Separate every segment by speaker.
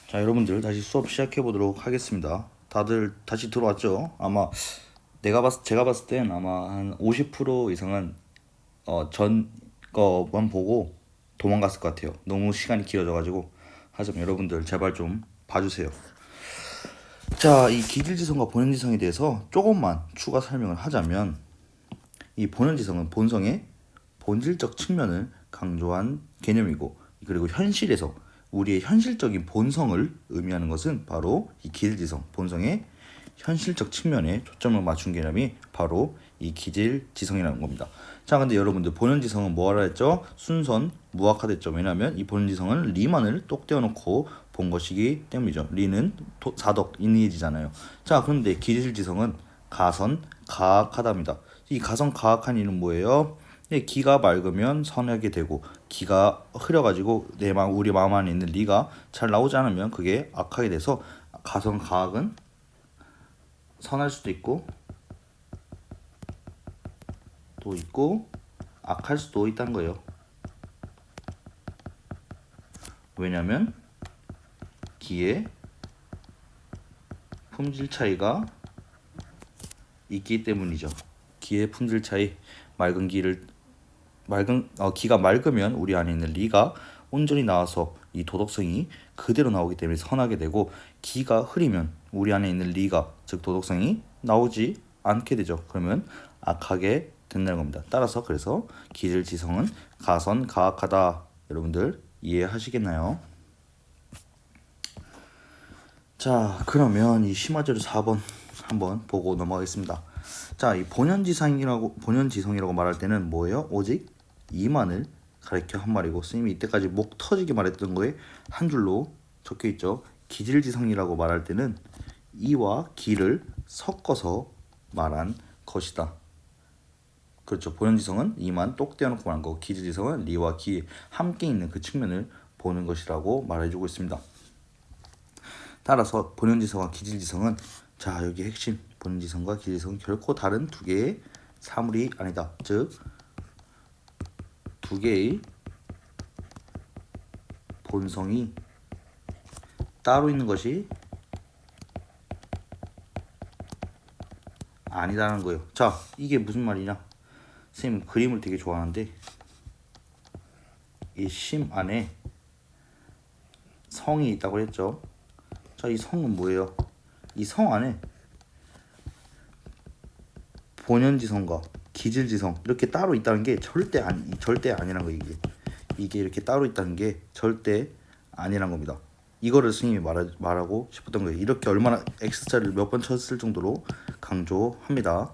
Speaker 1: 자, 여러분들 다시 수업 시작해 보도록 하겠습니다. 다들 다시 들어왔죠? 아마 제가 봤을 땐 아마 한 50% 이상은 전 거만 보고 도망갔을 것 같아요. 너무 시간이 길어져가지고. 하지만 여러분들 제발 좀 봐주세요. 자, 이 기질지성과 본연지성에 대해서 조금만 추가 설명을 하자면, 이 본연지성은 본성의 본질적 측면을 강조한 개념이고, 그리고 현실에서 우리의 현실적인 본성을 의미하는 것은 바로 이 기질지성, 본성의 현실적 측면에 초점을 맞춘 개념이 바로 이 기질지성이라는 겁니다. 자, 근데 여러분들 본연지성은 뭐하라 했죠? 순선 무학화됐죠. 왜냐하면 이 본연지성은 리만을 똑 떼어놓고 본 것이기 때문이죠. 리는 사덕 인리지잖아요. 자, 그런데 기질지성은 가선 가학하답니다. 이 가선 가학한 이는 뭐예요? 기가 맑으면 선하게 되고, 기가 흐려가지고 우리 마음 안에 있는 리가 잘 나오지 않으면 그게 악하게 돼서, 가선 가학은 선할 수도 있고 또 있고 악할 수도 있다는 거예요. 왜냐면 기의 품질 차이가 있기 때문이죠. 기의 품질 차이, 기가 맑으면 우리 안에 있는 리가 온전히 나와서 이 도덕성이 그대로 나오기 때문에 선하게 되고, 기가 흐리면 우리 안에 있는 리가, 즉 도덕성이 나오지 않게 되죠. 그러면 악하게 된다는 겁니다. 따라서 그래서 기질지성은 가선 가악하다. 여러분들 이해하시겠나요? 자, 그러면 이 심화제로 4번 한번 보고 넘어가겠습니다. 자, 이 본연지성이라고 말할 때는 뭐예요? 오직 이만을 가리켜 한 말이고, 선생님이 이때까지 목 터지게 말했던 거에 한 줄로 적혀 있죠. 기질지성이라고 말할 때는 이와 기를 섞어서 말한 것이다. 그렇죠. 본연지성은 이만 똑 떼어놓고 말한 거고, 기질지성은 리와 기 함께 있는 그 측면을 보는 것이라고 말해주고 있습니다. 따라서 본연지성과 기질지성은, 자, 여기 핵심, 본연지성과 기질지성은 결코 다른 두 개의 사물이 아니다. 즉, 두 개의 본성이 따로 있는 것이 아니다는 거예요. 자, 이게 무슨 말이냐? 선생님 그림을 되게 좋아하는데, 이 심 안에 성이 있다고 했죠. 자, 이 성은 뭐예요? 이 성 안에 본연지성과 기질지성 이렇게 따로 있다는 게 절대 아니란 거예요. 이게 이렇게 따로 있다는 게 절대 아니란 겁니다. 이거를 스님이 말하고 싶었던 거예요. 이렇게 얼마나 X자를 몇 번 쳤을 정도로 강조합니다.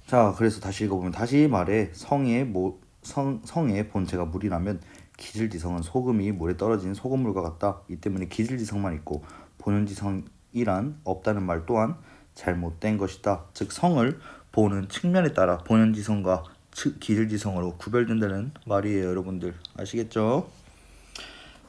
Speaker 1: 자, 그래서 다시 읽어보면, 다시 말해 성의 본체가 물이라면 기질지성은 소금이 물에 떨어진 소금물과 같다. 이 때문에 기질지성만 있고 본연지성이란 없다는 말 또한 잘못된 것이다. 즉, 성을 보는 측면에 따라 본연지성과 기질지성으로 구별된다는 말이에요. 여러분들 아시겠죠?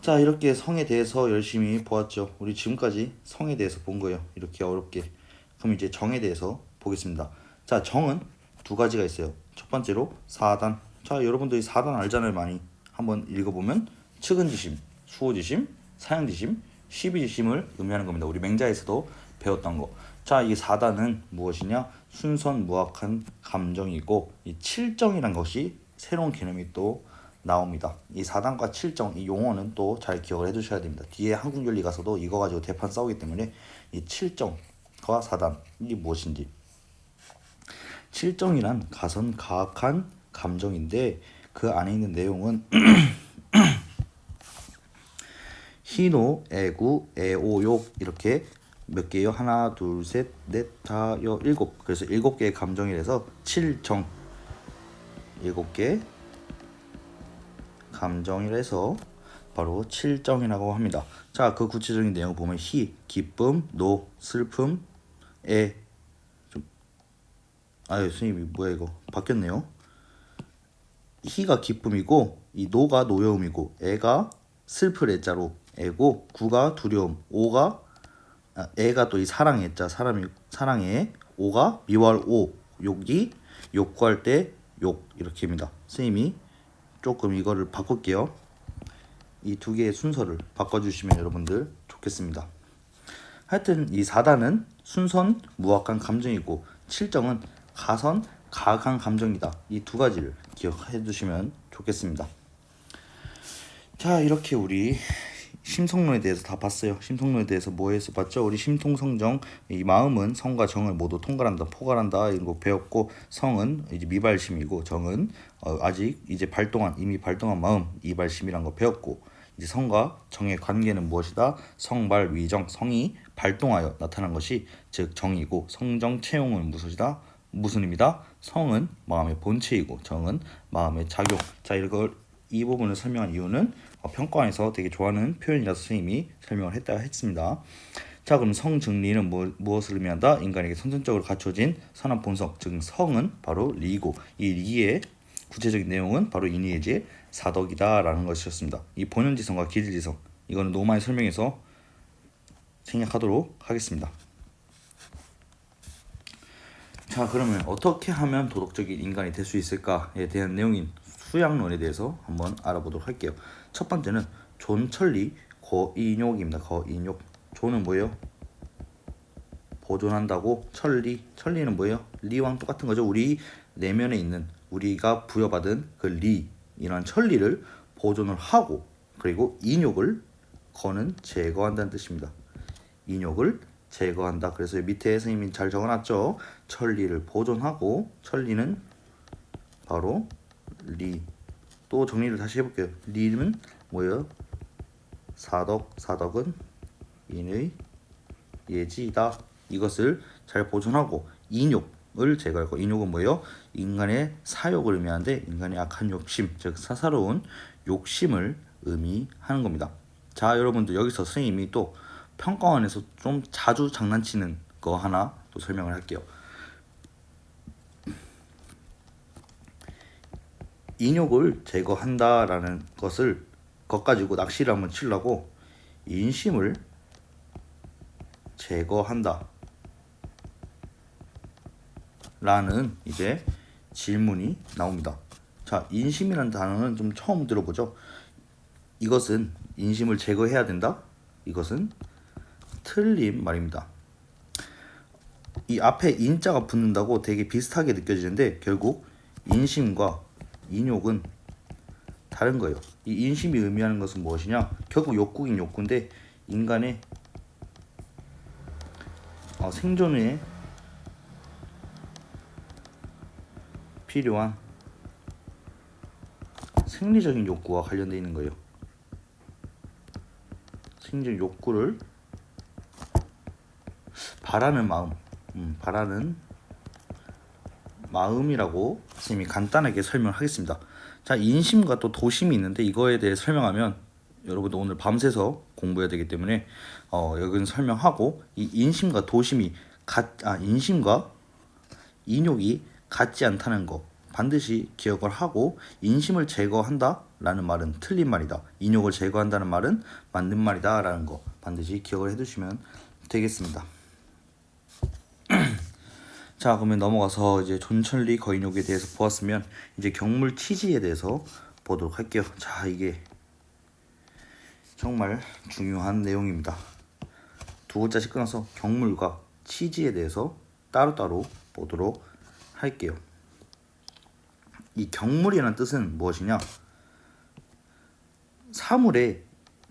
Speaker 1: 자, 이렇게 성에 대해서 열심히 보았죠. 우리 지금까지 성에 대해서 본 거예요. 이렇게 어렵게. 그럼 이제 정에 대해서 보겠습니다. 자, 정은 두 가지가 있어요. 첫 번째로 사단. 자, 여러분들이 사단 알잖아요. 많이 한번 읽어보면 측은지심, 수호지심, 사형지심, 시비지심을 의미하는 겁니다. 우리 맹자에서도 배웠던 거. 자, 이 사단은 무엇이냐? 순선무악한 감정이고, 이 칠정이란 것이 새로운 개념이 또 나옵니다. 이 사단과 칠정, 이 용어는 또 잘 기억을 해두셔야 됩니다. 뒤에 한국연리 가서도 이거 가지고 대판 싸우기 때문에 이 칠정과 사단이 무엇인지. 칠정이란 가선 가악한 감정인데, 그 안에 있는 내용은 희노, 애구, 애오욕 이렇게 몇 개요? 하나, 둘, 셋, 넷, 다, 일곱. 그래서 7개의 감정이라서 칠정, 7개 감정이라서 바로 칠정이라고 합니다. 자, 그 구체적인 내용 보면 희, 기쁨, 노, 슬픔, 애. 선생님이 뭐야 이거 바뀌었네요. 희가 기쁨이고, 이 노가 노여움이고, 애가 슬플 애자로 애고, 구가 두려움, 애가 또 이 사랑의 애자, 사랑의, 오가 미워할 오, 욕이 욕구할 때 욕, 이렇게입니다. 선생님이 조금 이거를 바꿀게요. 이 두 개의 순서를 바꿔주시면 여러분들 좋겠습니다. 하여튼 이 4단은 순선 무악한 감정이고 7정은 가선 가악한 감정이다. 이 두 가지를 기억해 두시면 좋겠습니다. 자, 이렇게 우리 심성론에 대해서 다 봤어요. 심성론에 대해서 뭐해서 봤죠? 우리 심통성정, 이 마음은 성과 정을 모두 통괄한다, 포괄한다 이런 거 배웠고, 성은 이제 미발심이고 정은 아직 이제 이미 발동한 마음, 이발심이란 거 배웠고, 이제 성과 정의 관계는 무엇이다? 성발 위정, 성이 발동하여 나타난 것이 즉 정이고, 성정 채용은 무슨입니다? 성은 마음의 본체이고 정은 마음의 작용. 자, 이걸 이 부분을 설명한 이유는 평가원에서 되게 좋아하는 표현이라서 선생님이 설명을 했습니다. 자, 그럼 성증리는 무엇을 의미한다? 인간에게 선천적으로 갖춰진 선한 본성, 즉 성은 바로 리고, 이 리의 구체적인 내용은 바로 인의예지의 사덕이다라는 것이었습니다. 이 본연지성과 기질지성, 이거는 너무 많이 설명해서 생략하도록 하겠습니다. 자, 그러면 어떻게 하면 도덕적인 인간이 될 수 있을까에 대한 내용인 수양론에 대해서 한번 알아보도록 할게요. 첫 번째는 존천리 거인욕입니다. 거인욕. 존은 뭐예요? 보존한다고. 천리는 뭐예요? 리랑 똑같은 거죠. 우리 내면에 있는 우리가 부여받은 그 리, 이런 천리를 보존을 하고, 그리고 인욕을 거는 제거한다는 뜻입니다. 인욕을 제거한다. 그래서 밑에 선생님이 잘 적어놨죠. 천리를 보존하고, 천리는 바로 리. 또 정리를 다시 해볼게요. 리는 뭐예요? 사덕은 인의 예지이다. 이것을 잘 보존하고, 인욕을 제거하고, 인욕은 뭐예요? 인간의 사욕을 의미하는데, 인간의 악한 욕심, 즉 사사로운 욕심을 의미하는 겁니다. 자, 여러분들 여기서 선생님이 또 평가원에서 좀 자주 장난치는 거 하나 또 설명을 할게요. 인욕을 제거한다라는 것 가지고 낚시를 한번 치려고 인심을 제거한다 라는 이제 질문이 나옵니다. 자, 인심이라는 단어는 좀 처음 들어보죠. 이것은 인심을 제거해야 된다? 이것은 틀린 말입니다. 이 앞에 인자가 붙는다고 되게 비슷하게 느껴지는데 결국 인심과 인욕은 다른 거예요. 이 인심이 의미하는 것은 무엇이냐? 결국 욕구긴 욕구인데 인간의 생존에 필요한 생리적인 욕구와 관련되어 있는 거예요. 생리적 욕구를 바라는 마음이라고 선생님이 간단하게 설명하겠습니다. 자, 인심과 또 도심이 있는데 이거에 대해 설명하면 여러분도 오늘 밤새서 공부해야 되기 때문에 여기는 설명하고, 이 인심과 도심이 인심과 인욕이 같지 않다는 거 반드시 기억을 하고, 인심을 제거한다 라는 말은 틀린 말이다, 인욕을 제거한다는 말은 맞는 말이다 라는 거 반드시 기억을 해두시면 되겠습니다. 자, 그러면 넘어가서 이제 존천리 거인욕에 대해서 보았으면 이제 경물 치지에 대해서 보도록 할게요. 자, 이게 정말 중요한 내용입니다. 두 글자씩 끊어서 경물과 치지에 대해서 따로따로 보도록 할게요. 이 경물이라는 뜻은 무엇이냐?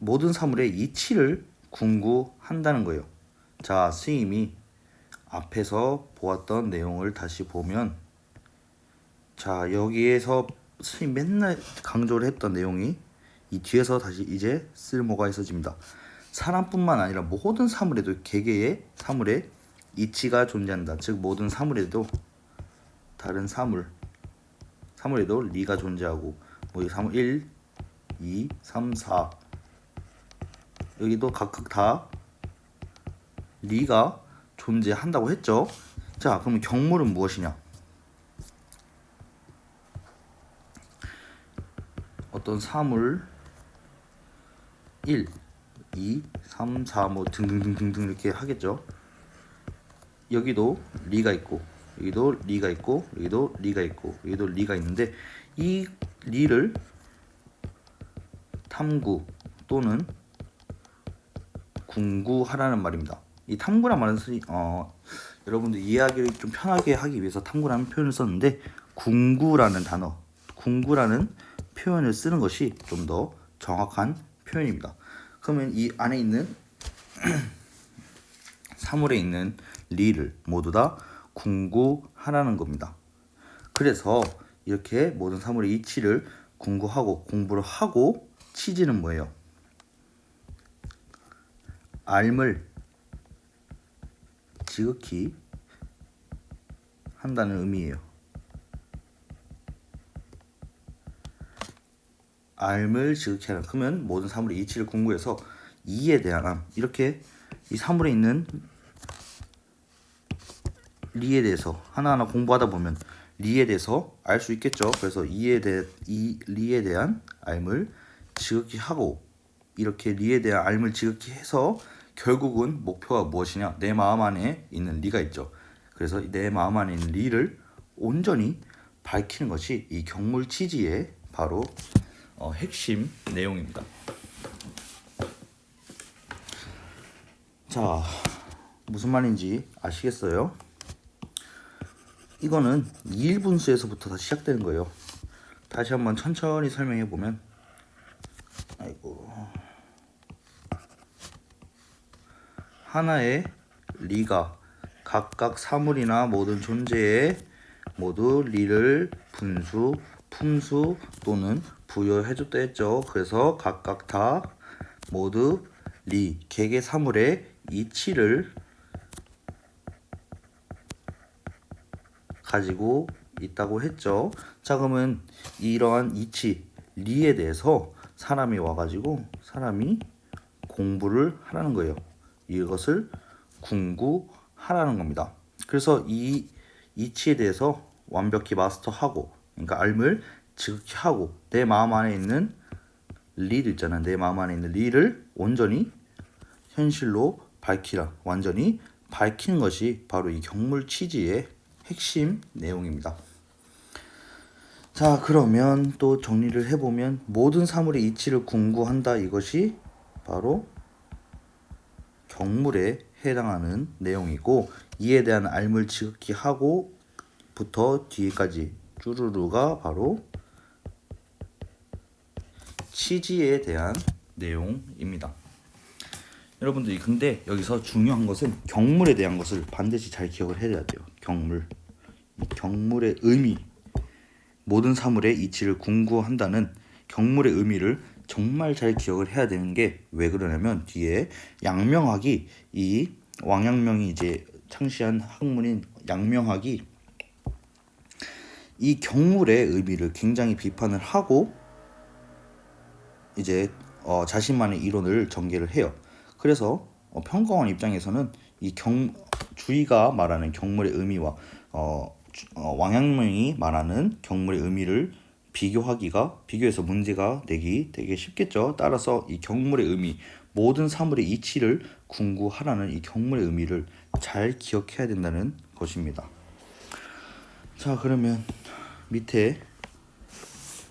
Speaker 1: 모든 사물의 이치를 궁구한다는 거예요. 자, 스님이 앞에서 보았던 내용을 다시 보면, 자, 여기에서 스님 맨날 강조를 했던 내용이 이 뒤에서 다시 이제 쓸모가 있어집니다. 사람뿐만 아니라 모든 사물에도 개개의 사물에 이치가 존재한다. 즉 모든 사물에도 다른 사물에도 리가 존재하고, 뭐 사물 1, 2, 3, 4 여기도 각각 다 리가 존재한다고 했죠. 자, 그럼 경물은 무엇이냐? 어떤 사물 1, 2, 3, 4 뭐 등등등등등 이렇게 하겠죠. 여기도 리가 있고, 여기도 리가 있고, 여기도 리가 있고, 여기도 리가 있는데 이 리를 탐구, 또는 궁구하라는 말입니다. 이 탐구란 말은 여러분들 이해하기를 좀 편하게 하기 위해서 탐구라는 표현을 썼는데 궁구라는 단어, 궁구라는 표현을 쓰는 것이 좀 더 정확한 표현입니다. 그러면 이 안에 있는 사물에 있는 리를 모두 다 궁구하라는 겁니다. 그래서 이렇게 모든 사물의 이치를 궁구하고 공부를 하고 치지는 뭐예요? 앓을 지극히 한다는 의미예요. 앓을 지극히 하라. 그러면 모든 사물의 이치를 궁구해서 이에 대한 암, 이렇게 이 사물에 있는 리에 대해서 하나하나 공부하다 보면 리에 대해서 알 수 있겠죠. 그래서 이 리에 대한 앓을 지극히 하고 이렇게 리에 대한 앓을 지극히 해서 결국은 목표가 무엇이냐? 내 마음 안에 있는 리가 있죠. 그래서 내 마음 안에 있는 리를 온전히 밝히는 것이 이 경물치지의 바로 핵심 내용입니다. 자, 무슨 말인지 아시겠어요? 이거는 2일분수에서부터 다 시작되는 거예요. 다시 한번 천천히 설명해 보면, 아이고, 하나의 리가 각각 사물이나 모든 존재에 모두 리를 분수, 품수 또는 부여해줬다 했죠. 그래서 각각 다 모두 리, 개개 사물의 이치를 가지고 있다고 했죠. 자, 그러면 이러한 이치, 리에 대해서 사람이 와가지고 사람이 공부를 하라는 거예요. 이것을 궁구하라는 겁니다. 그래서 이 이치에 대해서 완벽히 마스터하고, 그러니까 앓을 지극히 하고 내 마음 안에 있는 리를 있잖아. 내 마음 안에 있는 리를 온전히 현실로 밝히라. 완전히 밝히는 것이 바로 이 경물치지의 핵심 내용입니다. 자, 그러면 또 정리를 해보면 모든 사물의 이치를 궁구한다. 이것이 바로 경물에 해당하는 내용이고 이에 대한 앓을 지극히 하고 부터 뒤에까지 쭈루루가 바로 치지에 대한 내용입니다. 여러분들이 근데 여기서 중요한 것은 경물에 대한 것을 반드시 잘 기억을 해야 돼요. 경물의 의미, 모든 사물의 이치를 궁구한다는 경물의 의미를 정말 잘 기억을 해야 되는 게 왜 그러냐면 뒤에 양명학이 이 왕양명이 이제 창시한 학문인 양명학이 이 경물의 의미를 굉장히 비판을 하고 이제 자신만의 이론을 전개를 해요. 그래서 평가원 입장에서는 이 주의가 말하는 경물의 의미와 왕양명이 말하는 경물의 의미를 비교해서 문제가 되기 되게 쉽겠죠. 따라서 이 경물의 의미, 모든 사물의 이치를 궁구하라는 이 경물의 의미를 잘 기억해야 된다는 것입니다. 자, 그러면 밑에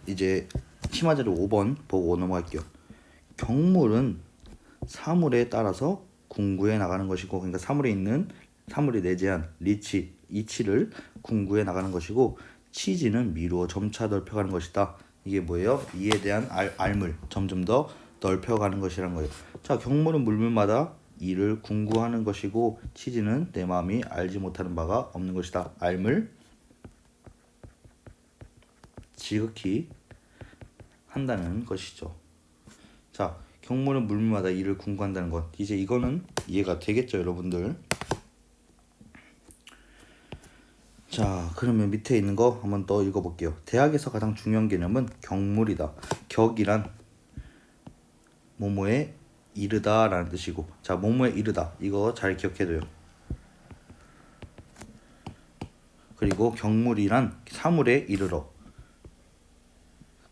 Speaker 1: 이제 심화자료 5번 보고 넘어갈게요. 경물은 사물에 따라서 궁구해 나가는 것이고, 그러니까 사물이 내재한 리치, 이치를 궁구해 나가는 것이고, 치지는 미루어 점차 넓혀가는 것이다. 이게 뭐예요? 이에 대한 앓을 점점 더 넓혀가는 것이란 거예요. 자, 경물은 물물마다 이를 궁구하는 것이고, 치지는 내 마음이 알지 못하는 바가 없는 것이다. 앓을 지극히 한다는 것이죠. 자, 경물은 물물마다 이를 궁구한다는 것. 이제 이거는 이해가 되겠죠, 여러분들? 자, 그러면 밑에 있는 거 한번 더 읽어볼게요. 대학에서 가장 중요한 개념은 경물이다. 격이란 뭐뭐에 이르다 라는 뜻이고, 자, 뭐뭐에 이르다 이거 잘 기억해둬요. 그리고 경물이란 사물에 이르러,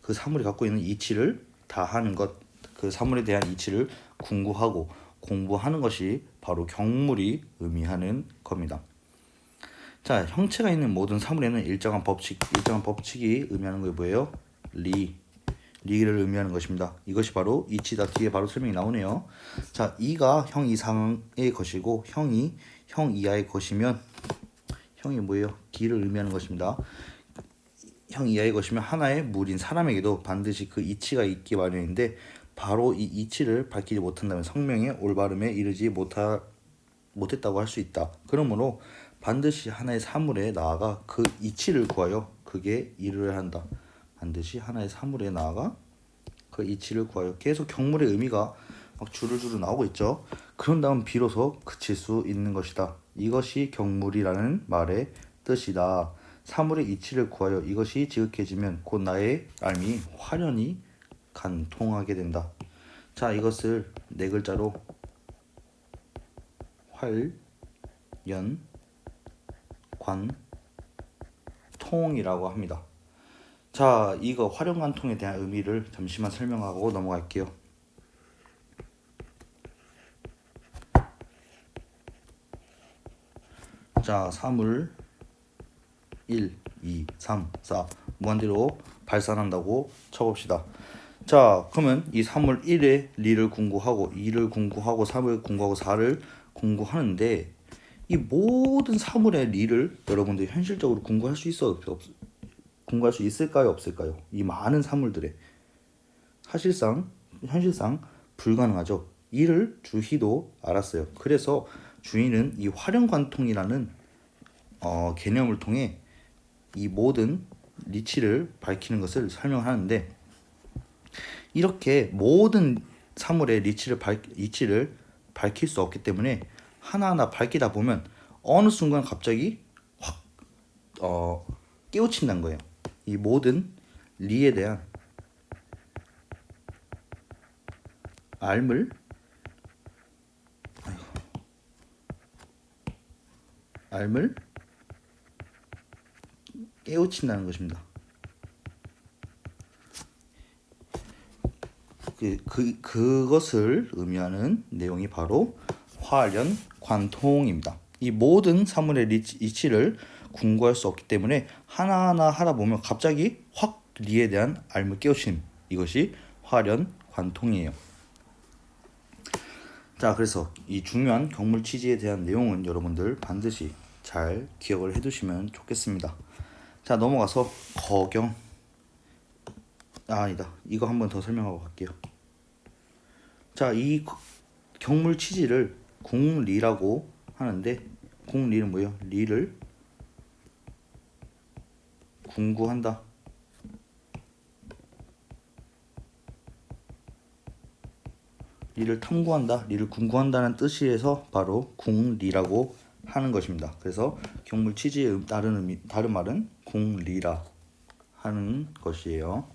Speaker 1: 그 사물이 갖고 있는 이치를 다하는 것, 그 사물에 대한 이치를 궁구하고 공부하는 것이 바로 경물이 의미하는 겁니다. 자, 형체가 있는 모든 사물에는 일정한 법칙이 의미하는 게 뭐예요? 리를 의미하는 것입니다. 이것이 바로 이치다. 뒤에 바로 설명이 나오네요. 자, 이가 형 이상의 것이고 형이 형 이하의 것이면 형이 뭐예요? 기를 의미하는 것입니다. 형 이하의 것이면 하나의 무리인 사람에게도 반드시 그 이치가 있기 마련인데 바로 이 이치를 밝히지 못한다면 성명의 올바름에 이르지 못했다고 할 수 있다. 그러므로 반드시 하나의 사물에 나아가 그 이치를 구하여 그게 이르러야 한다. 반드시 하나의 사물에 나아가 그 이치를 구하여. 계속 경물의 의미가 막 주르주르 나오고 있죠. 그런 다음 비로소 그칠 수 있는 것이다. 이것이 경물이라는 말의 뜻이다. 사물의 이치를 구하여 이것이 지극해지면 곧 나의 삶이 화련히 간통하게 된다. 자, 이것을 네 글자로 활연 관통이라고 합니다. 자, 이거 활용관통에 대한 의미를 잠시만 설명하고 넘어갈게요. 자, 사물 1, 2, 3, 4 무한대로 발산한다고 쳐봅시다. 자, 그러면 이 사물 1의 리를 궁구하고 2를 궁구하고 3을 궁구하고 4를 궁구하는데 이 모든 사물의 리를 여러분들 현실적으로 궁구할 수 있어 궁구할 수 있을까요, 없을까요? 이 많은 사물들의 현실상 불가능하죠. 이를 주희도 알았어요. 그래서 주희는 이 활용관통이라는 개념을 통해 이 모든 리치를 밝히는 것을 설명하는데 이렇게 모든 사물의 이치를 밝힐 수 없기 때문에 하나하나 밝히다 보면 어느 순간 갑자기 확 깨우친다는 거예요. 이 모든 리에 대한 알을 깨우친다는 것입니다. 그것을 의미하는 내용이 바로 화련 관통입니다. 이 모든 사물의 이치를 궁구할 수 없기 때문에 하나하나 하다 보면 갑자기 확 리에 대한 알을 깨우침, 이것이 화련 관통이에요. 자, 그래서 이 중요한 경물 취지에 대한 내용은 여러분들 반드시 잘 기억을 해두시면 좋겠습니다. 자, 넘어가서 거경. 아니다. 이거 한번 더 설명하고 갈게요. 자, 이 경물 취지를 궁리라고 하는데 궁리는 뭐예요? 리를 궁구한다. 리를 탐구한다, 리를 궁구한다는 뜻이에서 바로 궁리라고 하는 것입니다. 그래서 경물 취지의 다른 말은 궁리라 하는 것이에요.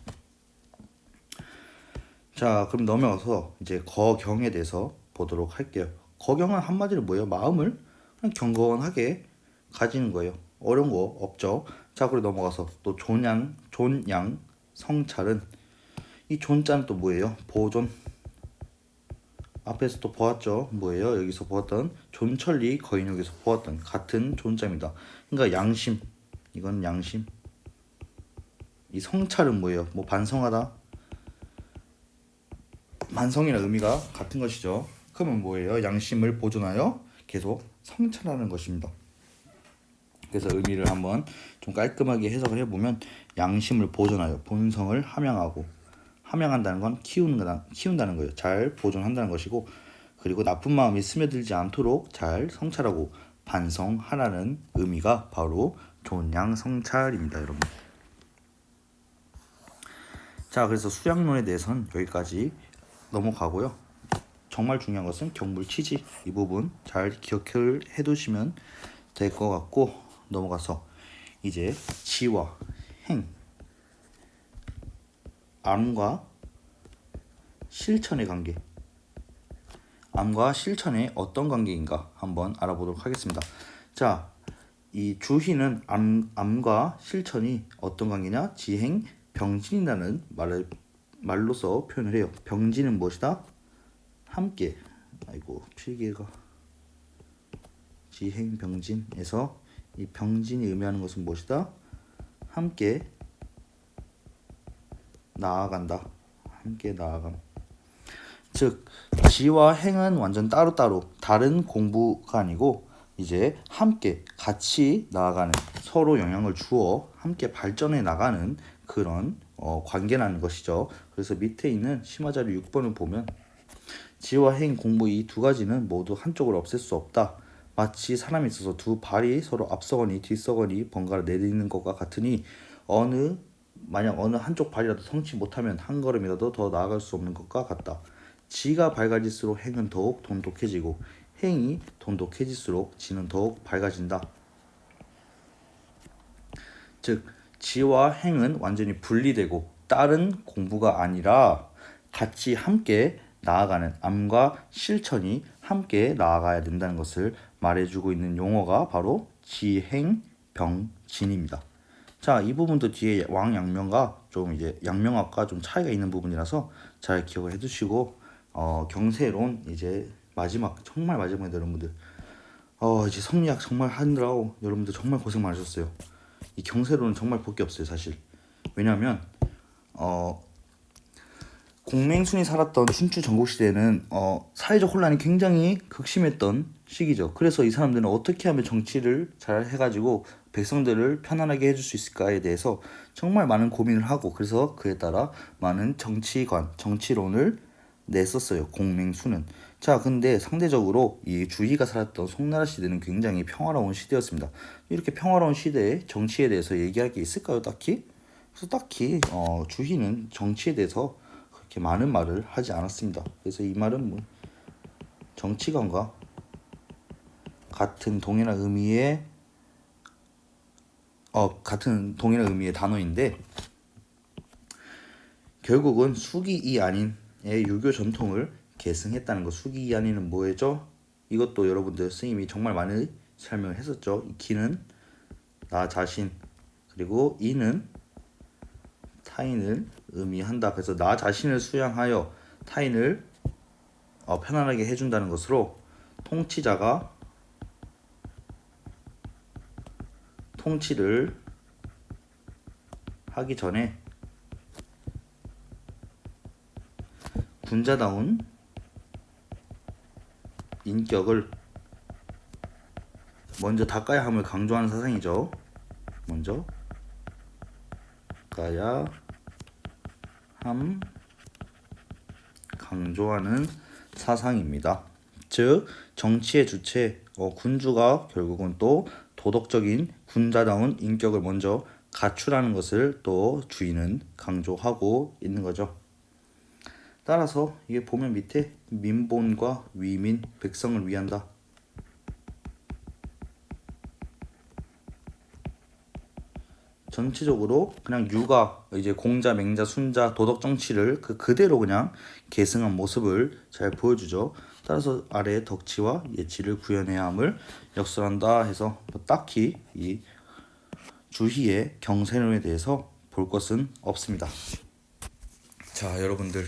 Speaker 1: 자, 그럼 넘어가서 이제 거경에 대해서 보도록 할게요. 거경은 한마디로 뭐예요? 마음을 그냥 경건하게 가지는 거예요. 어려운 거 없죠. 자, 그리고 넘어가서 또 존양, 성찰은 이 존자는 또 뭐예요? 보존. 앞에서 또 보았죠. 뭐예요? 여기서 보았던 존천리 거인역에서 보았던 같은 존자입니다. 그러니까 양심. 이건 양심. 이 성찰은 뭐예요? 뭐 반성하다. 반성이라는 의미가 같은 것이죠. 그러면 뭐예요? 양심을 보존하여 계속 성찰하는 것입니다. 그래서 의미를 한번 좀 깔끔하게 해석을 해보면 양심을 보존하여 본성을 함양하고, 함양한다는 건 키운다는 거예요. 잘 보존한다는 것이고, 그리고 나쁜 마음이 스며들지 않도록 잘 성찰하고 반성하라는 의미가 바로 존양 성찰입니다, 여러분. 자, 그래서 수양론에 대해서는 여기까지 넘어가고요. 정말 중요한 것은 경물 취지, 이 부분 잘 기억을 해두시면 될 것 같고, 넘어가서 이제 지와 행, 암과 실천의 관계, 암과 실천의 어떤 관계인가 한번 알아보도록 하겠습니다. 자, 이 주희는 암과 실천이 어떤 관계냐? 지행, 병진이라는 말로서 표현을 해요. 병진은 무엇이다? 함께. 아이고, 필기가. 지행, 병진에서 이 병진이 의미하는 것은 무엇이다? 함께 나아간다. 함께 나아감. 즉 지와 행은 완전 따로따로 다른 공부가 아니고 이제 함께 같이 나아가는, 서로 영향을 주어 함께 발전해 나가는 그런 관계라는 것이죠. 그래서 밑에 있는 심화자료 6번을 보면 지와 행, 공부 이 두 가지는 모두 한쪽을 없앨 수 없다. 마치 사람이 있어서 두 발이 서로 앞서거니 뒤서거니 번갈아 내딛는 것과 같으니 만약 어느 한쪽 발이라도 성치 못하면 한 걸음이라도 더 나아갈 수 없는 것과 같다. 지가 밝아질수록 행은 더욱 돈독해지고 행이 돈독해질수록 지는 더욱 밝아진다. 즉 지와 행은 완전히 분리되고 다른 공부가 아니라 같이 함께 나아가는, 암과 실천이 함께 나아가야 된다는 것을 말해주고 있는 용어가 바로 지행병진입니다. 자, 이 부분도 뒤에 왕양명과 좀 이제 양명학과 좀 차이가 있는 부분이라서 잘 기억을 해두시고 경세론 이제 마지막, 정말 마지막에 여러분들 이제 성리학 정말 하느라고 여러분들 정말 고생 많으셨어요. 이 경세론은 정말 볼 게 없어요 사실. 왜냐하면 공맹순이 살았던 춘추 전국시대는 사회적 혼란이 굉장히 극심했던 시기죠. 그래서 이 사람들은 어떻게 하면 정치를 잘 해가지고 백성들을 편안하게 해줄 수 있을까에 대해서 정말 많은 고민을 하고, 그래서 그에 따라 많은 정치론을 냈었어요. 공맹수는. 자, 근데 상대적으로 이 주희가 살았던 송나라 시대는 굉장히 평화로운 시대였습니다. 이렇게 평화로운 시대에 정치에 대해서 얘기할 게 있을까요, 딱히? 그래서 딱히 주희는 정치에 대해서 그렇게 많은 말을 하지 않았습니다. 그래서 이 말은 정치관과 같은 동일한 의미의 단어인데, 결국은 수기이 아닌의 유교 전통을 계승했다는 거. 수기이 아닌은 뭐죠? 이것도 여러분들 스님이 정말 많이 설명을 했었죠. 이 기는 나 자신, 그리고 이는 타인을 의미한다. 그래서 나 자신을 수양하여 타인을 편안하게 해준다는 것으로, 통치자가 통치를 하기 전에 군자다운 인격을 먼저 닦아야 함을 강조하는 사상이죠. 먼저 닦아야 함 강조하는 사상입니다. 즉 정치의 주체 군주가 결국은 또 도덕적인 군자다운 인격을 먼저 갖추라는 것을 또 주인은 강조하고 있는 거죠. 따라서 이게 보면 밑에 민본과 위민, 백성을 위한다. 전체적으로 그냥 유가 이제 공자, 맹자, 순자, 도덕 정치를 그대로 그냥 계승한 모습을 잘 보여주죠. 따라서 아래의 덕치와 예치를 구현해야 함을 역설한다 해서 딱히 이 주희의 경세론에 대해서 볼 것은 없습니다. 자, 여러분들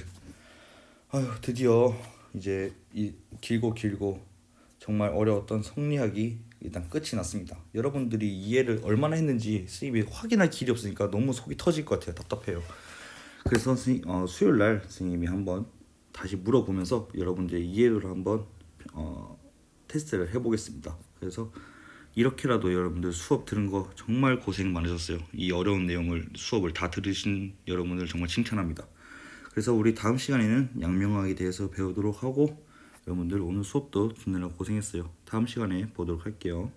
Speaker 1: 드디어 이제 이 길고 정말 어려웠던 성리학이 일단 끝이 났습니다. 여러분들이 이해를 얼마나 했는지 스님이 확인할 길이 없으니까 너무 속이 터질 것 같아요. 답답해요. 그래서 수요일날 스님이 한번 다시 물어보면서 여러분들의 이해를 한번 테스트를 해보겠습니다. 그래서 이렇게라도 여러분들 수업 들은 거 정말 고생 많으셨어요. 이 어려운 내용을 수업을 다 들으신 여러분들 정말 칭찬합니다. 그래서 우리 다음 시간에는 양명학에 대해서 배우도록 하고, 여러분들 오늘 수업도 듣느라 고생했어요. 다음 시간에 보도록 할게요.